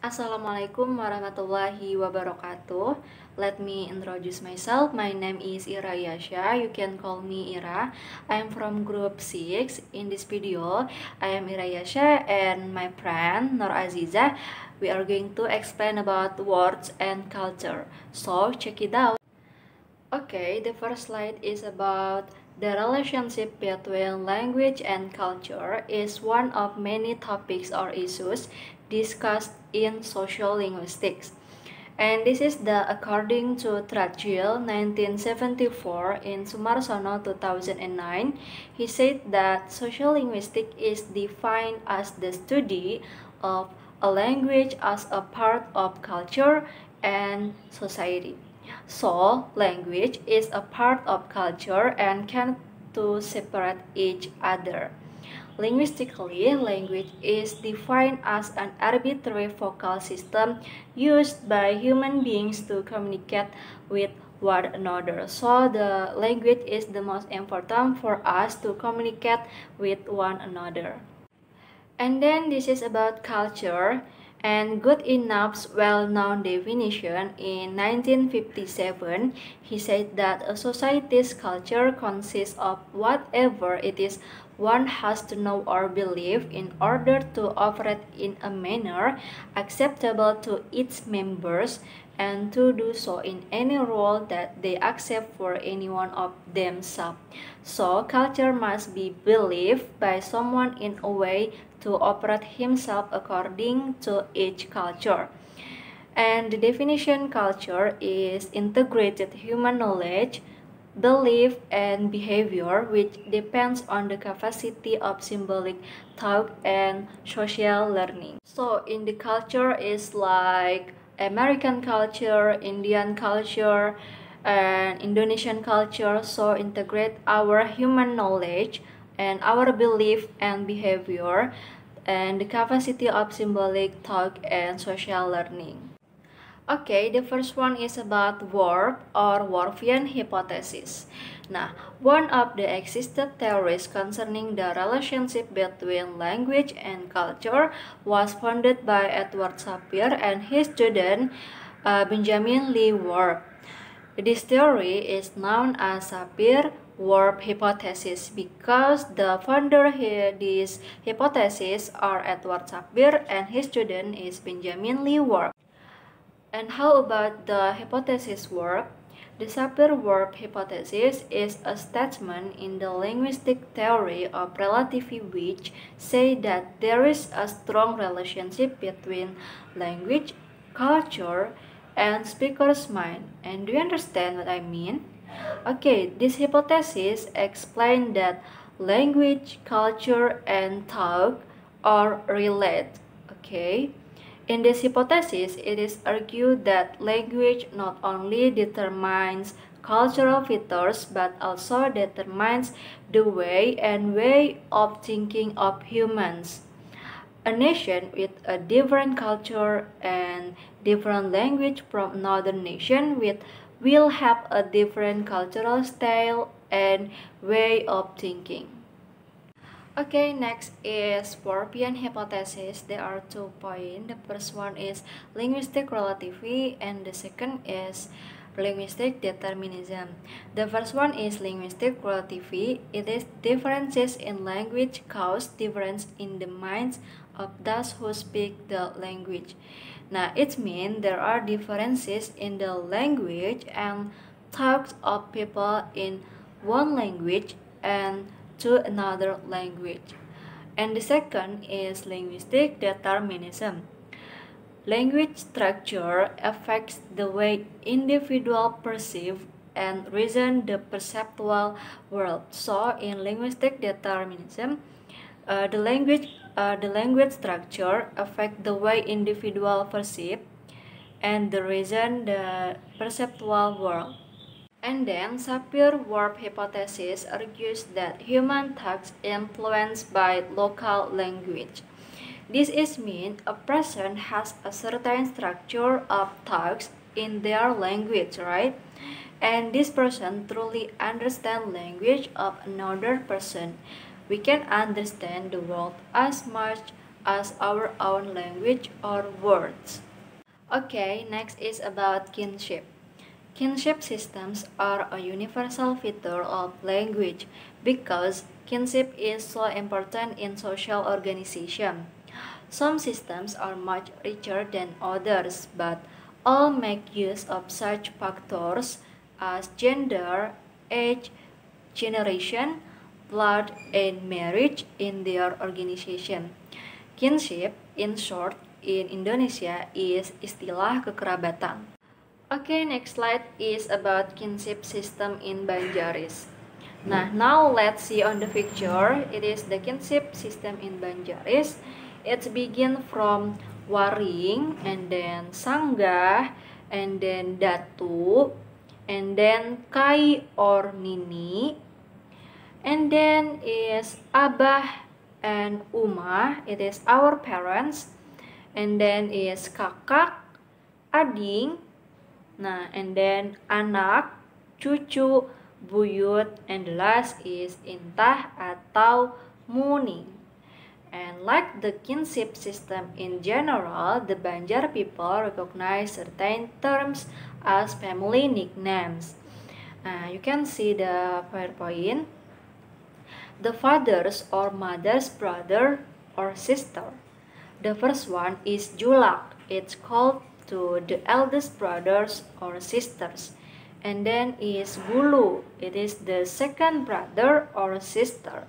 Assalamualaikum warahmatullahi wabarakatuh. Let me introduce myself. My name is Ira Yasha. You can call me Ira. I am from group 6. In this video, I am Ira Yasha and my friend Nur Aziza. We are going to explain about words and culture. So, check it out. Okay, the first slide is about the relationship between language and culture is one of many topics or issues discussed in social linguistics. And this is the according to Trachil 1974 in Sumarsono 2009. He said that social linguistics is defined as the study of a language as a part of culture and society. So, language is a part of culture and can to separate each other. Linguistically, language is defined as an arbitrary vocal system used by human beings to communicate with one another. So, the language is the most important for us to communicate with one another. And then this is about culture and good enough's well-known definition in 1957. He said that a society's culture consists of whatever it is one has to know or believe in order to operate in a manner acceptable to its members and to do so in any role that they accept for any one of themselves. So, culture must be believed by someone in a way to operate himself according to each culture. And the definition culture is integrated human knowledge, belief, and behavior which depends on the capacity of symbolic thought and social learning. So in the culture is like American culture, Indian culture, and Indonesian culture, so integrate our human knowledge and our belief and behavior and the capacity of symbolic thought and social learning. Okay, the first one is about warp or Worfian hypothesis. Now, one of the existed theories concerning the relationship between language and culture was founded by Edward Sapir and his student Benjamin Lee Warp. This theory is known as Sapir-Whorf hypothesis because the founder of this hypothesis are Edward Sapir and his student is Benjamin Lee Whorf. And how about the hypothesis work? The Sapir-Whorf hypothesis is a statement in the linguistic theory of relativity which say that there is a strong relationship between language, culture, and speaker's mind. And do you understand what I mean? Okay, this hypothesis explains that language, culture, and thought are related. Okay. In this hypothesis, it is argued that language not only determines cultural features but also determines the way of thinking of humans. A nation with a different culture and different language from another nation will have a different cultural style and way of thinking. Okay, next is Worfian hypothesis. There are 2 points. The first one is linguistic relativity and the second is linguistic determinism. The first one is linguistic relativity. It is differences in language cause difference in the minds of those who speak the language. Now, it means there are differences in the language and thoughts of people in one language and to another language. And the second is linguistic determinism. Language structure affects the way individuals perceive and reason the perceptual world. So in linguistic determinism, the language structure affects the way individuals perceive and the reason the perceptual world. And then Sapir-Whorf hypothesis argues that human thoughts influenced by local language. This is mean a person has a certain structure of thoughts in their language, right? And this person truly understands language of another person. We can understand the world as much as our own language or words. Okay, next is about kinship. Kinship systems are a universal feature of language because kinship is so important in social organization. Some systems are much richer than others, but all make use of such factors as gender, age, generation, blood, and marriage in their organization. Kinship, in short, in Indonesia is istilah kekerabatan. Okay, next slide is about kinship system in Banjaris. Now let's see on the picture. It is the kinship system in Banjaris. It begins from Waring, and then Sanggah, and then Datu, and then Kai or Nini, and then is Abah and Uma. It is our parents, and then is Kakak, Ading, and then anak, cucu, buyut, and the last is intah atau muning. And like the kinship system in general, the Banjar people recognize certain terms as family nicknames. You can see the PowerPoint. The father's or mother's brother or sister. The first one is julak. It's called to the eldest brothers or sisters. And then is bulu. It is the second brother or sister.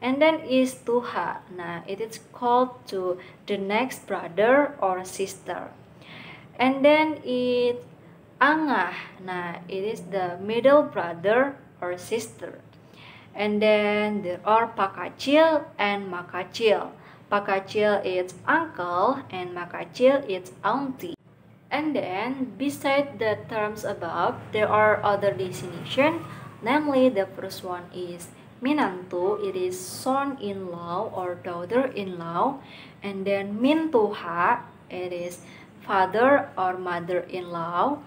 And then is tuha. It is called to the next brother or sister. And then it angah. It is the middle brother or sister. And then there are pakacil and makacil. Pakacil is uncle and makacil is auntie. And then beside the terms above, there are other designations. Namely, the first one is minantu. It is son-in-law or daughter-in-law. And then mintuha. It is father or mother-in-law.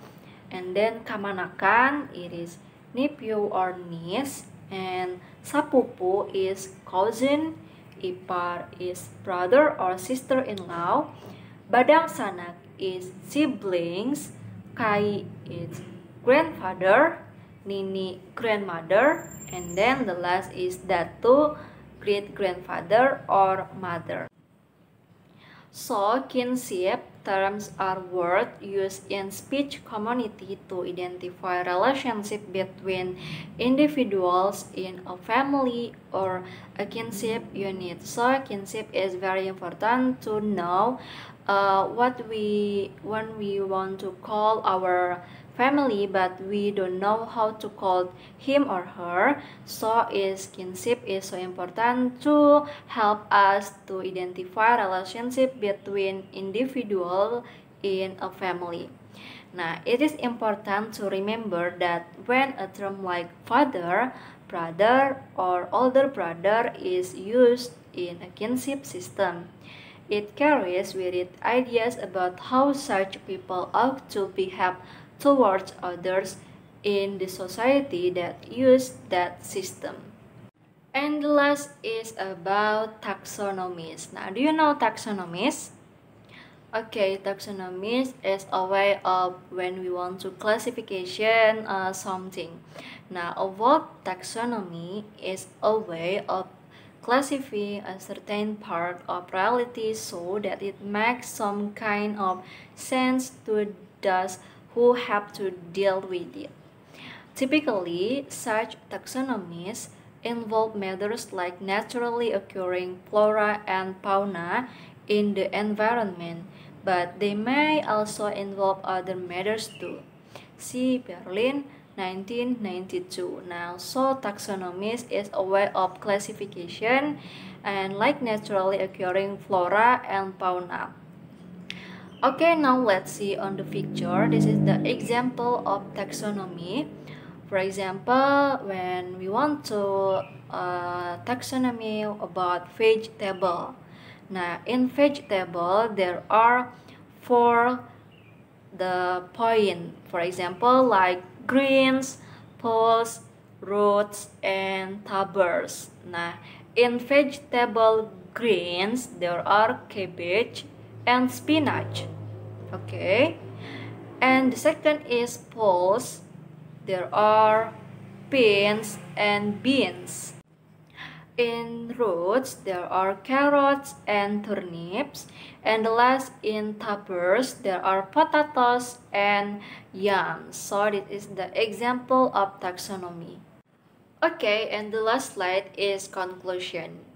And then kamanakan. It is nephew or niece. And sapupu is cousin. Ipar is brother or sister-in-law. Badang sanak is siblings. Kai is grandfather. Nini grandmother. And then the last is datu, great grandfather or mother. So kinship terms are words used in speech community to identify relationship between individuals in a family or a kinship unit. So kinship is very important to know when we want to call our family but we don't know how to call him or her. So kinship is so important to help us to identify relationship between individual in a family. It is important to remember that when a term like father, brother, or older brother is used in a kinship system, it carries with it ideas about how such people ought to behave towards others in the society that use that system. And the last is about taxonomies. Do you know taxonomies? Okay, taxonomies is a way of when we want to classification something. A word taxonomy is a way of classifying a certain part of reality so that it makes some kind of sense to those who have to deal with it. Typically, such taxonomies involve matters like naturally occurring flora and fauna in the environment, but they may also involve other matters too. See Berlin 1992. So taxonomies is a way of classification and like naturally occurring flora and fauna. Okay, now let's see on the picture. This is the example of taxonomy. For example, when we want to taxonomy about vegetable. In vegetable, there are 4 the point. For example, like greens, pulse, roots, and tubers. In vegetable greens, there are cabbage and spinach. Okay. And the second is pulse. There are beans and beans. In roots, there are carrots and turnips. And the last in tuppers, there are potatoes and yams. So this is the example of taxonomy. Okay, and the last slide is conclusion.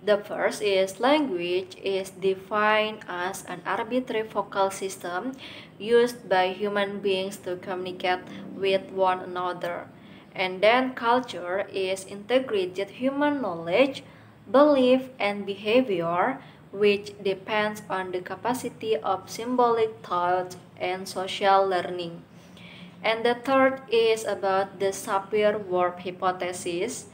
The first is language is defined as an arbitrary vocal system used by human beings to communicate with one another. And then culture is integrated human knowledge, belief, and behavior, which depends on the capacity of symbolic thought and social learning. And the third is about the Sapir-Whorf hypothesis,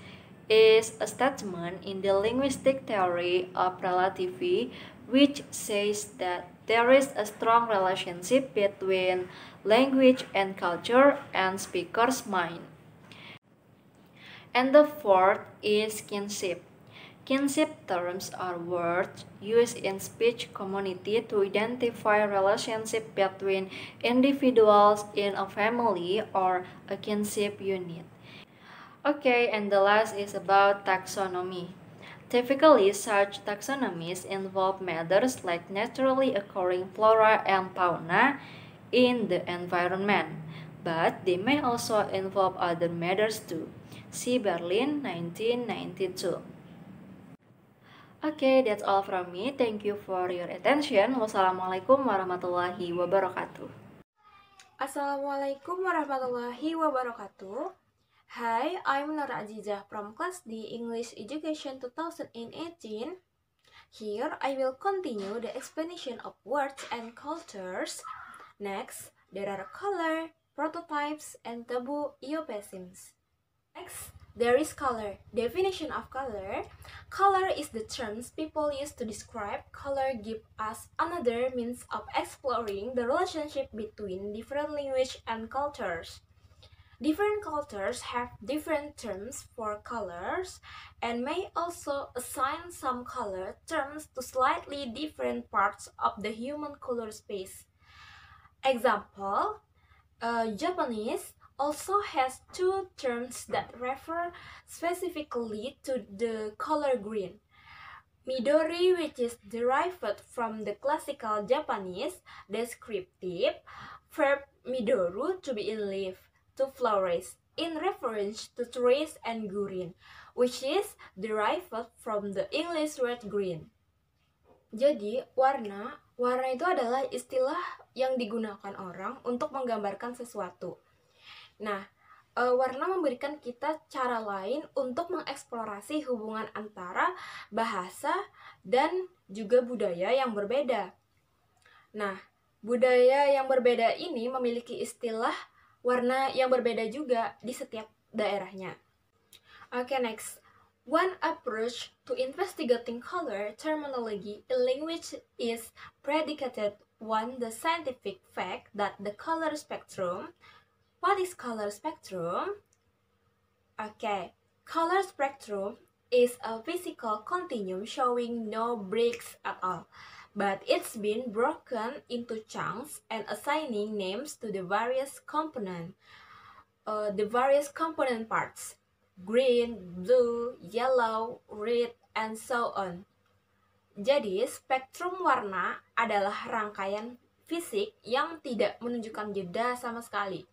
is a statement in the linguistic theory of relativity which says that there is a strong relationship between language and culture and speaker's mind. And the fourth is kinship. Kinship terms are words used in speech community to identify relationship between individuals in a family or a kinship unit. Okay, and the last is about taxonomy. Typically, such taxonomies involve matters like naturally occurring flora and fauna in the environment, but they may also involve other matters too. See Berlin 1992. Okay, that's all from me. Thank you for your attention. Wassalamualaikum warahmatullahi wabarakatuh. Assalamualaikum warahmatullahi wabarakatuh. Hi, I'm Nur Azizah from Class D English Education 2018. Here, I will continue the explanation of words and cultures. Next, there are color, prototypes, and taboo euphemisms. Next, there is color. Definition of color. Color is the terms people use to describe. Color give us another means of exploring the relationship between different language and cultures. Different cultures have different terms for colors and may also assign some color terms to slightly different parts of the human color space. Example, Japanese also has two terms that refer specifically to the color green. Midori, which is derived from the classical Japanese descriptive verb midoru, to be in leaf, to flourish, in reference to trees, and gurin, which is derived from the English word green. Jadi, warna itu adalah istilah yang digunakan orang untuk menggambarkan sesuatu. Nah, warna memberikan kita cara lain untuk mengeksplorasi hubungan antara bahasa dan juga budaya yang berbeda. Nah, budaya yang berbeda ini memiliki istilah warna yang berbeda juga di setiap daerahnya. Okay, next. One approach to investigating color terminology in language is predicated on the scientific fact that the color spectrum. What is color spectrum? Okay, color spectrum is a physical continuum showing no breaks at all, but it's been broken into chunks and assigning names to the various component parts. Green, blue, yellow, red, and so on. Jadi, spektrum warna adalah rangkaian fisik yang tidak menunjukkan jeda sama sekali.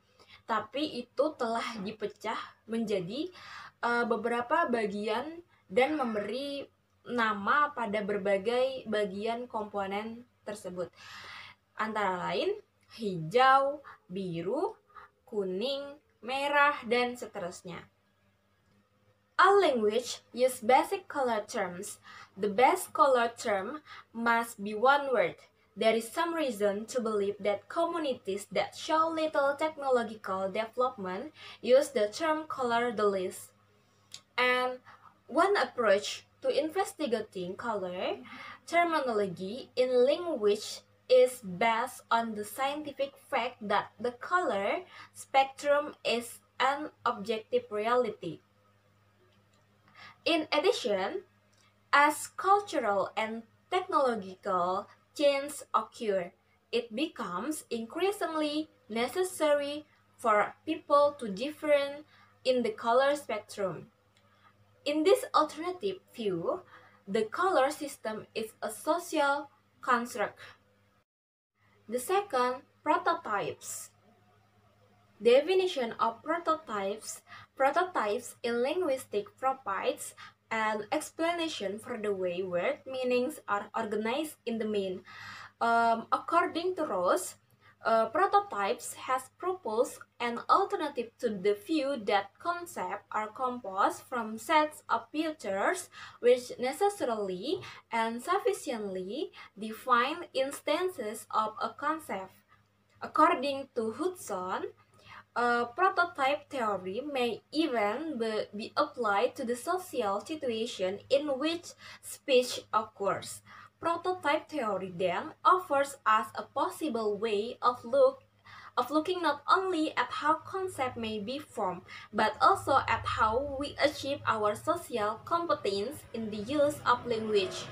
Tapi itu telah dipecah menjadi beberapa bagian dan memberi nama pada berbagai bagian komponen tersebut. Antara lain, hijau, biru, kuning, merah, dan seterusnya. All language use basic color terms. The best color term must be one word. There is some reason to believe that communities that show little technological development use the term color the least. And one approach to investigating color terminology in language is based on the scientific fact that the color spectrum is an objective reality. In addition, As cultural and technological change occur, it becomes increasingly necessary for people to differ in the color spectrum. In this alternative view, the color system is a social construct. The second, prototypes. Definition of prototypes. Prototypes in linguistics provides an explanation for the way word meanings are organized in the main. According to Ross, prototypes has proposed an alternative to the view that concepts are composed from sets of features which necessarily and sufficiently define instances of a concept. According to Hudson, prototype theory may even be applied to the social situation in which speech occurs. Prototype theory then offers us a possible way of looking not only at how concept may be formed, but also at how we achieve our social competence in the use of language.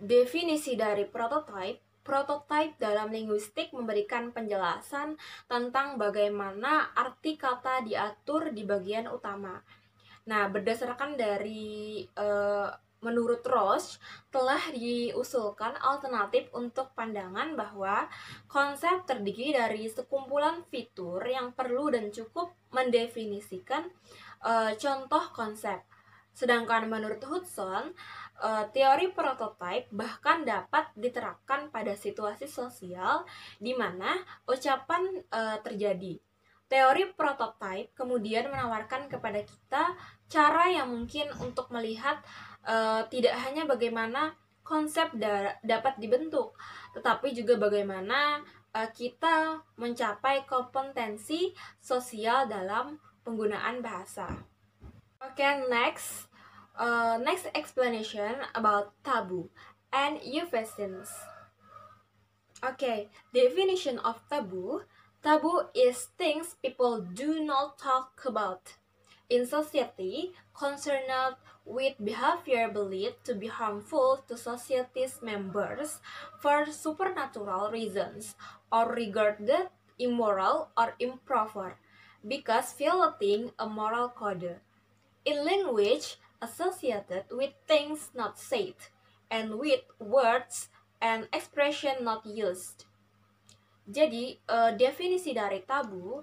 Definisi dari prototype. Prototype dalam linguistik memberikan penjelasan tentang bagaimana arti kata diatur di bagian utama. Nah, berdasarkan dari menurut Roche, telah diusulkan alternatif untuk pandangan bahwa konsep terdiri dari sekumpulan fitur yang perlu dan cukup mendefinisikan contoh konsep. Sedangkan menurut Hudson, teori prototipe bahkan dapat diterapkan pada situasi sosial di mana ucapan terjadi. Teori prototipe kemudian menawarkan kepada kita cara yang mungkin untuk melihat tidak hanya bagaimana konsep dapat dibentuk, tetapi juga bagaimana kita mencapai kompetensi sosial dalam penggunaan bahasa. Okay, next explanation about taboo and euphemisms. Okay, definition of taboo. Taboo is things people do not talk about. In society, concerned with behavior believed to be harmful to society's members for supernatural reasons or regarded immoral or improper because violating a moral code. In language associated with things not said and with words and expression not used. Jadi, definisi dari tabu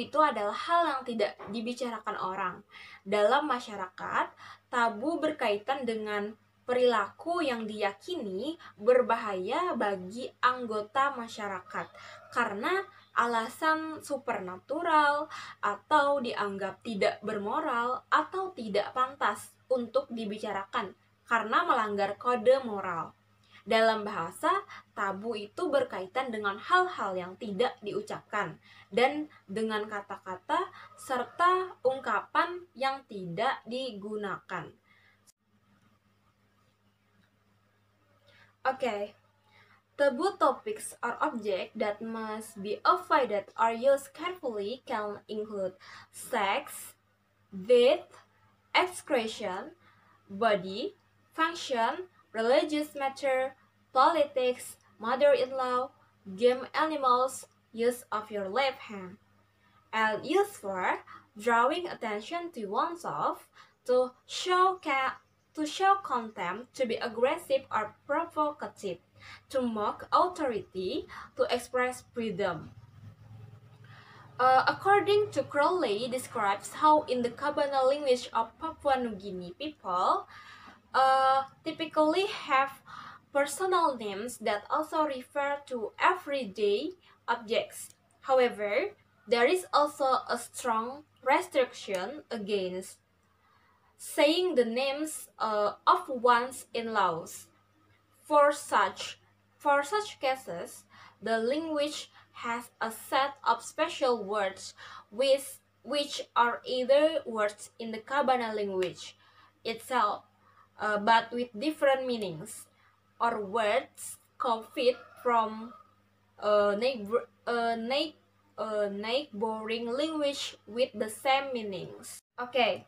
itu adalah hal yang tidak dibicarakan orang. Dalam masyarakat, tabu berkaitan dengan perilaku yang diyakini berbahaya bagi anggota masyarakat karena alasan supernatural atau dianggap tidak bermoral atau tidak pantas untuk dibicarakan karena melanggar kode moral. Dalam bahasa, tabu itu berkaitan dengan hal-hal yang tidak diucapkan dan dengan kata-kata serta ungkapan yang tidak digunakan. Okay. Taboo topics or objects that must be avoided or used carefully can include sex, death, excretion, body, function, religious matter, politics, mother-in-law, game animals, use of your left hand, and use for drawing attention to oneself, to show contempt, to be aggressive or provocative, to mock authority, to express freedom. According to Crowley, describes how in the Kabana language of Papua New Guinea people typically have personal names that also refer to everyday objects. However, there is also a strong restriction against saying the names of one's in-laws. For such cases, the language has a set of special words which are either words in the Kabana language itself, but with different meanings, or words copied from neighboring language with the same meanings. Okay.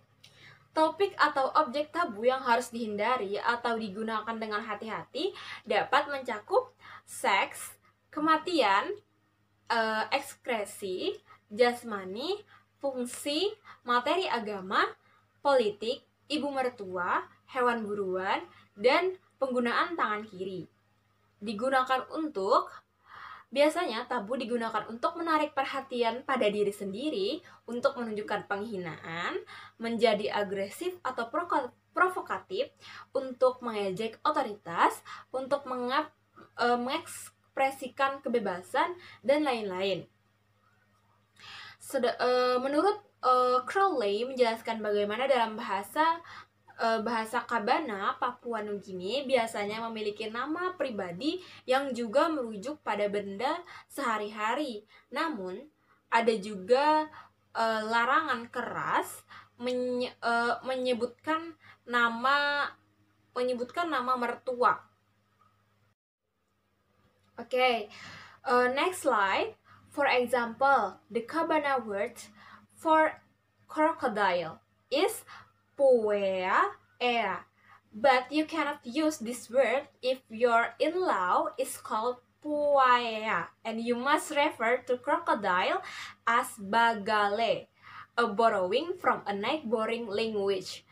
Topik atau objek tabu yang harus dihindari atau digunakan dengan hati-hati dapat mencakup seks, kematian, ekspresi, jasmani, fungsi, materi agama, politik, ibu mertua, hewan buruan, dan penggunaan tangan kiri. Biasanya tabu digunakan untuk menarik perhatian pada diri sendiri, untuk menunjukkan penghinaan, menjadi agresif atau provokatif, untuk mengejek otoritas, untuk mengekspresikan kebebasan, dan lain-lain. Menurut Crowley menjelaskan bagaimana dalam bahasa Kabana, Papua Nugini biasanya memiliki nama pribadi yang juga merujuk pada benda sehari-hari. Namun, ada juga larangan keras menyebutkan nama mertua. Okay, next slide. For example, the Kabana word for crocodile is Puea ea, but you cannot use this word if your in-law is called Puaea, and you must refer to crocodile as Bagale, a borrowing from a neighboring language.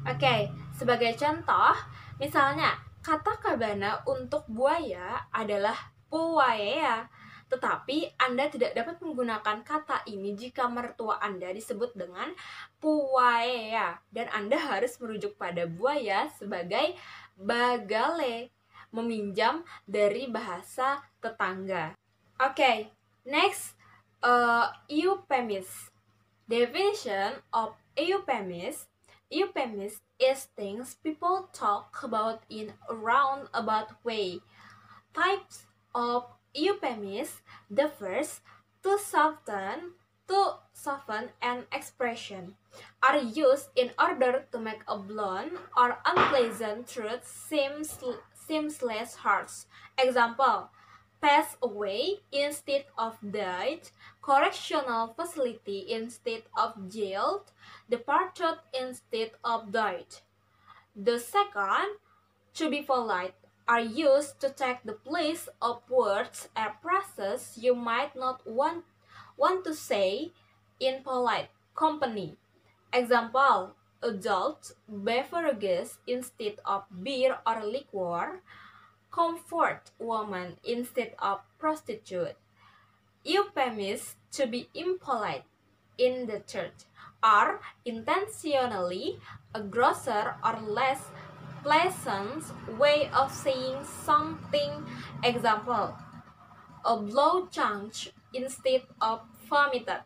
Oke, sebagai contoh, misalnya kata Kabana untuk buaya adalah Puaea, tetapi Anda tidak dapat menggunakan kata ini jika mertua Anda disebut dengan Puaea, dan Anda harus merujuk pada buaya sebagai Bagale, meminjam dari bahasa tetangga. Oke, next, euphemism. Definition of euphemism. Euphemism is things people talk about in a roundabout way. Types of euphemism: the first, to soften an expression, are used in order to make a blunt or unpleasant truth seems less harsh. Example: pass away instead of died, correctional facility instead of jailed, departed instead of died. The second, to be polite, are used to take the place of words or phrases you might not want to say in polite company. Example: adult beverages instead of beer or liquor, comfort woman instead of prostitute. Euphemisms to be impolite in the church are intentionally a grosser or less pleasant way of saying something. Example: a blow changed instead of vomited.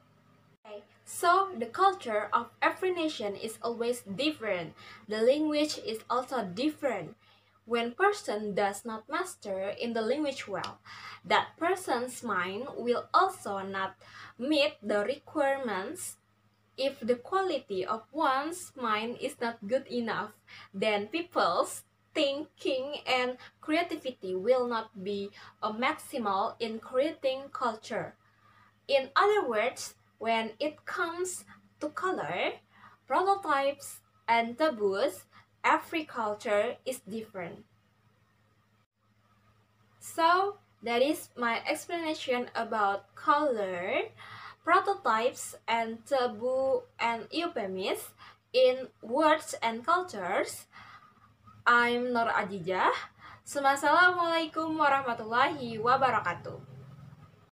So, the culture of every nation is always different. The language is also different. When person does not master in the language well, that person's mind will also not meet the requirements. If the quality of one's mind is not good enough, then people's thinking and creativity will not be maximal in creating culture. In other words, when it comes to color, prototypes, and taboos, every culture is different. So, that is my explanation about color, prototypes, and taboo and euphemisms in words and cultures. I'm Nur Ajijah. Assalamualaikum warahmatullahi wabarakatuh.